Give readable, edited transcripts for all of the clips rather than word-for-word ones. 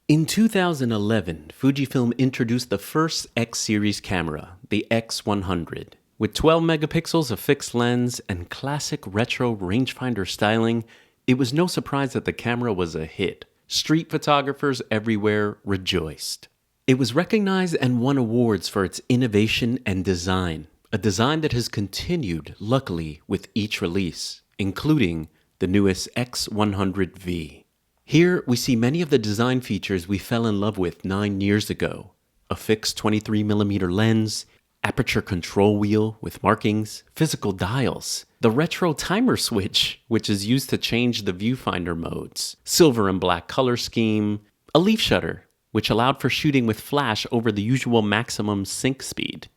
In 2011, Fujifilm introduced the first X series camera, the X100. With 12 megapixels of fixed lens and classic retro rangefinder styling, it was no surprise that the camera was a hit. Street photographers everywhere rejoiced. It was recognized and won awards for its innovation and design, a design that has continued, luckily, with each release, including the newest X100V. Here, we see many of the design features we fell in love with 9 years ago. A fixed 23mm lens, aperture control wheel with markings, physical dials, the retro timer switch, which is used to change the viewfinder modes, silver and black color scheme, a leaf shutter, which allowed for shooting with flash over the usual maximum sync speed.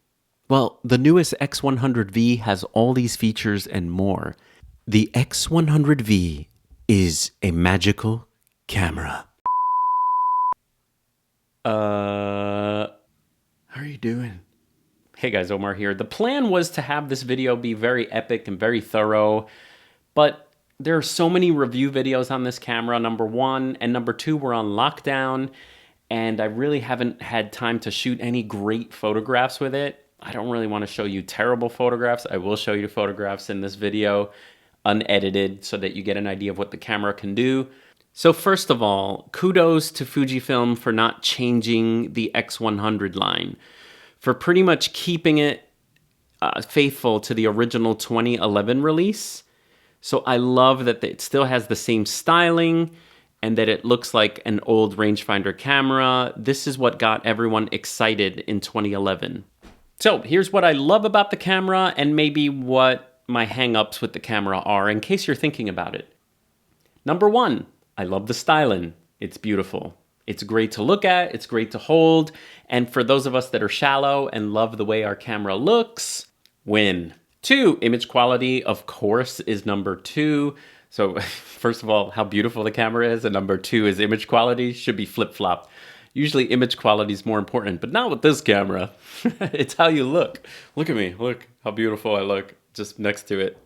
Well, the newest X100V has all these features and more. The X100V is a magical camera. How are you doing? Hey guys, Omar here. The plan was to have this video be very epic and very thorough, but there are so many review videos on this camera, number one, and number two, we're on lockdown, and I really haven't had time to shoot any great photographs with it. I don't really want to show you terrible photographs. I will show you photographs in this video, unedited, so that you get an idea of what the camera can do. So first of all, kudos to Fujifilm for not changing the X100 line, for pretty much keeping it faithful to the original 2011 release. So I love that it still has the same styling and that it looks like an old rangefinder camera. This is what got everyone excited in 2011. So here's what I love about the camera and maybe what my hang-ups with the camera are in case you're thinking about it. Number one, I love the styling. It's beautiful. It's great to look at, it's great to hold, and for those of us that are shallow and love the way our camera looks, win. Two, image quality, of course, is number two. So first of all, how beautiful the camera is, and number two is image quality, should be flip-flopped. Usually image quality is more important, but not with this camera. It's how you look. Look at me, look how beautiful I look just next to it.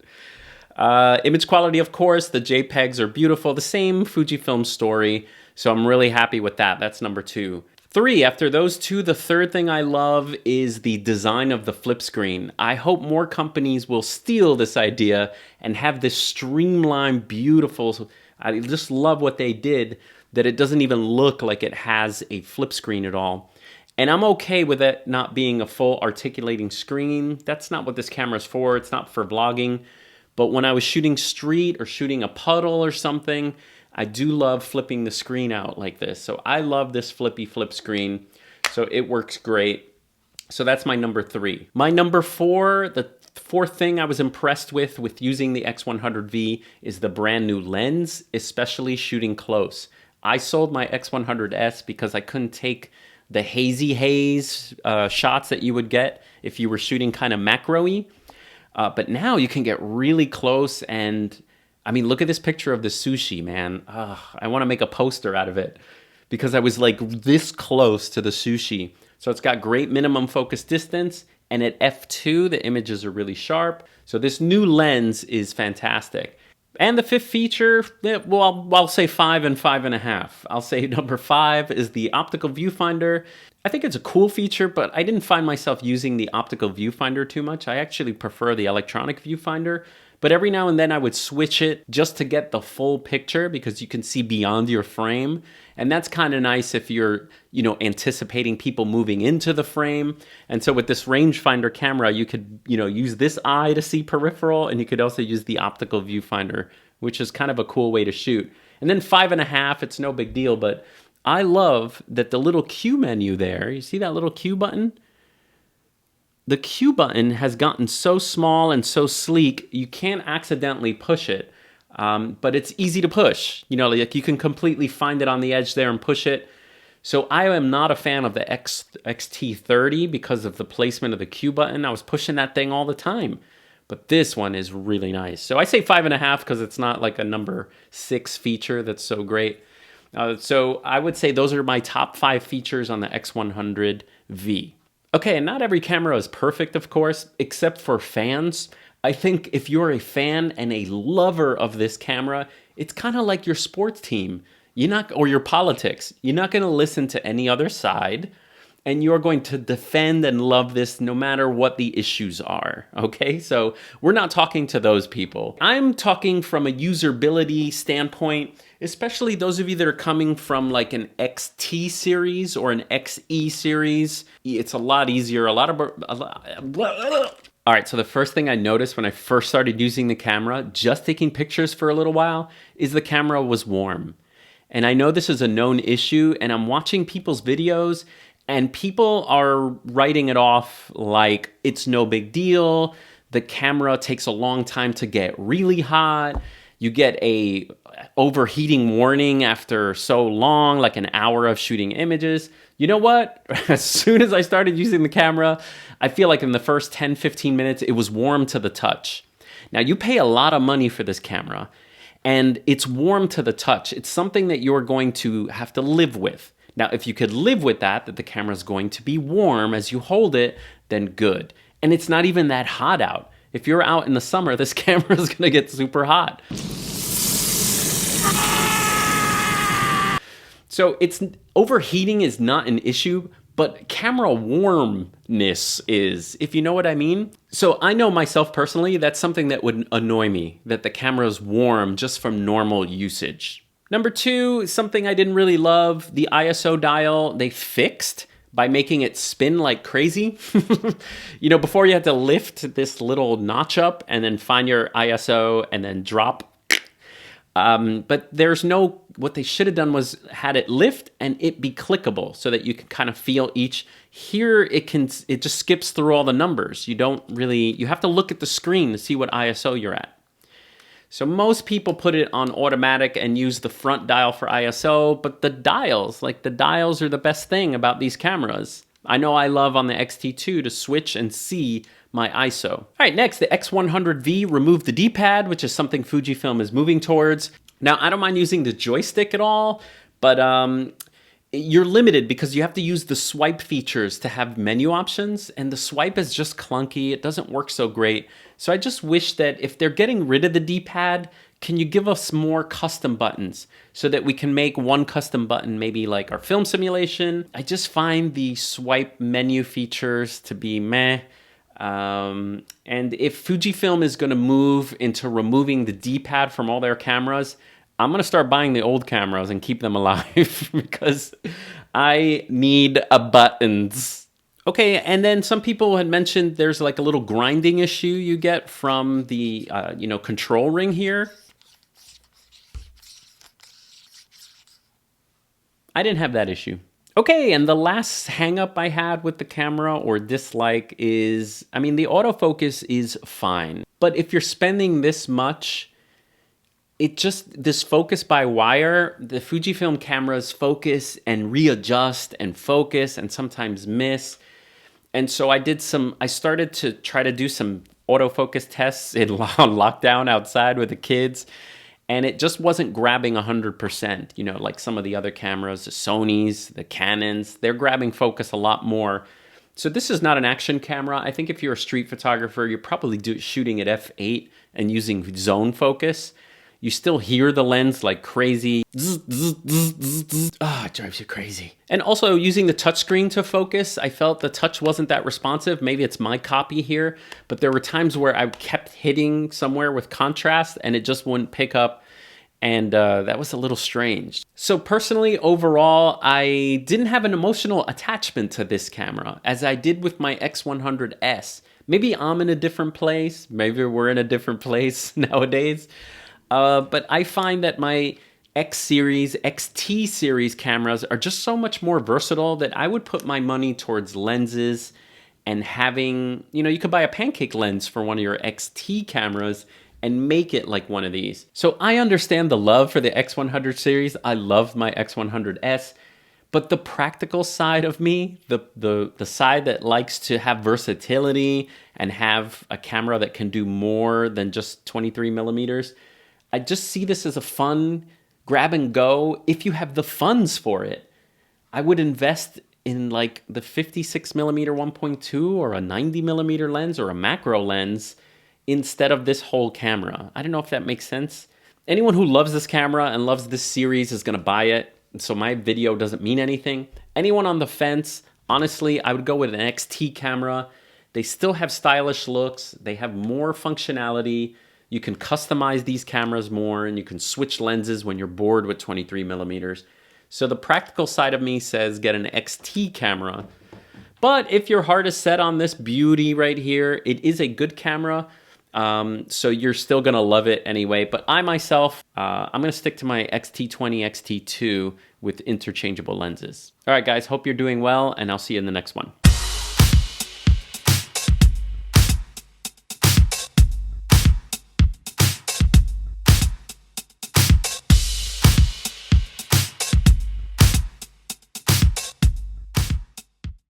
Image quality, of course, the JPEGs are beautiful, the same Fujifilm story, so I'm really happy with that. That's number two. Three, after those two, the third thing I love is the design of the flip screen. I hope more companies will steal this idea and have this streamlined, beautiful, I just love what they did, that it doesn't even look like it has a flip screen at all. And I'm okay with it not being a full articulating screen. That's not what this camera's for. It's not for vlogging. But when I was shooting street or shooting a puddle or something, I do love flipping the screen out like this. So I love this flippy flip screen. So it works great. So that's my number three. My number four, the fourth thing I was impressed with using the X100V is the brand new lens, especially shooting close. I sold my X100S because I couldn't take the hazy haze shots that you would get if you were shooting kind of macro-y. But now you can get really close, and I mean, look at this picture of the sushi, man. I want to make a poster out of it because I was like this close to the sushi. So it's got great minimum focus distance, and at f2, the images are really sharp. So this new lens is fantastic. And the fifth feature, well, I'll say 5 and 5.5. I'll say number 5 is the optical viewfinder. I think it's a cool feature, but I didn't find myself using the optical viewfinder too much. I actually prefer the electronic viewfinder, but every now and then I would switch it just to get the full picture because you can see beyond your frame. And that's kind of nice if you're, anticipating people moving into the frame. And so with this rangefinder camera, you could, use this eye to see peripheral, and you could also use the optical viewfinder, which is kind of a cool way to shoot. And then 5.5, it's no big deal, but I love that the little Q menu there, you see that little Q button? The Q button has gotten so small and so sleek, you can't accidentally push it. But it's easy to push. Like you can completely find it on the edge there and push it. So I am not a fan of the XT30 because of the placement of the Q button. I was pushing that thing all the time. But this one is really nice. So I say 5.5 because it's not like a number 6 feature that's so great. So I would say those are my top 5 features on the X100V. Okay, and not every camera is perfect, of course, except for fans. I think if you're a fan and a lover of this camera, it's kind of like your sports team. You're not, or your politics. You're not going to listen to any other side, and you're going to defend and love this no matter what the issues are, okay? So we're not talking to those people. I'm talking from a usability standpoint, especially those of you that are coming from like an XT series or an XE series. It's a lot easier, All right, so the first thing I noticed when I first started using the camera, just taking pictures for a little while, is the camera was warm. And I know this is a known issue, and I'm watching people's videos, and people are writing it off like it's no big deal. The camera takes a long time to get really hot. You get a overheating warning after so long, like an hour of shooting images. You know what? As soon as I started using the camera, I feel like in the first 10, 15 minutes, it was warm to the touch. Now, you pay a lot of money for this camera, and it's warm to the touch. It's something that you're going to have to live with. Now, if you could live with that the camera is going to be warm as you hold it, then good. And it's not even that hot out. If you're out in the summer, this camera is going to get super hot. So overheating is not an issue, but camera warmness is, if you know what I mean. So I know myself personally, that's something that would annoy me, that the camera is warm just from normal usage. Number two, something I didn't really love, the ISO dial they fixed by making it spin like crazy. You know, before you had to lift this little notch up and then find your ISO and then drop. But there's no, what they should have done was had it lift and it be clickable so that you can kind of feel each. Here it just skips through all the numbers. You have to look at the screen to see what ISO you're at. So most people put it on automatic and use the front dial for ISO, but the dials are the best thing about these cameras. I know I love on the X-T2 to switch and see my ISO. All right, next, the X100V removed the D-pad, which is something Fujifilm is moving towards. Now, I don't mind using the joystick at all, but you're limited because you have to use the swipe features to have menu options, and the swipe is just clunky. It doesn't work so great. So I just wish that if they're getting rid of the D-pad, can you give us more custom buttons so that we can make one custom button, maybe like our film simulation? I just find the swipe menu features to be meh. And if Fujifilm is going to move into removing the D-pad from all their cameras, I'm going to start buying the old cameras and keep them alive because I need buttons. Okay, and then some people had mentioned there's like a little grinding issue you get from the control ring here. I didn't have that issue. Okay, and the last hang up I had with the camera or dislike is, the autofocus is fine. But if you're spending this much, this focus by wire, the Fujifilm cameras focus and readjust and focus and sometimes miss. And so I started to try to do some autofocus tests on lockdown outside with the kids. And it just wasn't grabbing 100%, like some of the other cameras, the Sonys, the Canons, they're grabbing focus a lot more. So this is not an action camera. I think if you're a street photographer, you're probably shooting at f8 and using zone focus. You still hear the lens like crazy. It drives you crazy. And also using the touchscreen to focus, I felt the touch wasn't that responsive. Maybe it's my copy here, but there were times where I kept hitting somewhere with contrast and it just wouldn't pick up. And that was a little strange. So personally, overall, I didn't have an emotional attachment to this camera as I did with my X100S. Maybe I'm in a different place. Maybe we're in a different place nowadays. But I find that my X series, XT series cameras are just so much more versatile that I would put my money towards lenses and having, you could buy a pancake lens for one of your XT cameras and make it like one of these. So I understand the love for the X100 series. I love my X100S, but the practical side of me, the side that likes to have versatility and have a camera that can do more than just 23 millimeters, I just see this as a fun grab and go if you have the funds for it. I would invest in like the 56 millimeter 1.2 or a 90 millimeter lens or a macro lens instead of this whole camera. I don't know if that makes sense. Anyone who loves this camera and loves this series is gonna buy it, so my video doesn't mean anything. Anyone on the fence, honestly, I would go with an XT camera. They still have stylish looks, they have more functionality, you can customize these cameras more, and you can switch lenses when you're bored with 23 millimeters. So the practical side of me says get an XT camera. But if your heart is set on this beauty right here, it is a good camera. So you're still gonna love it anyway. But I myself, I'm gonna stick to my X-T20, X-T2 with interchangeable lenses. All right, guys, hope you're doing well, and I'll see you in the next one.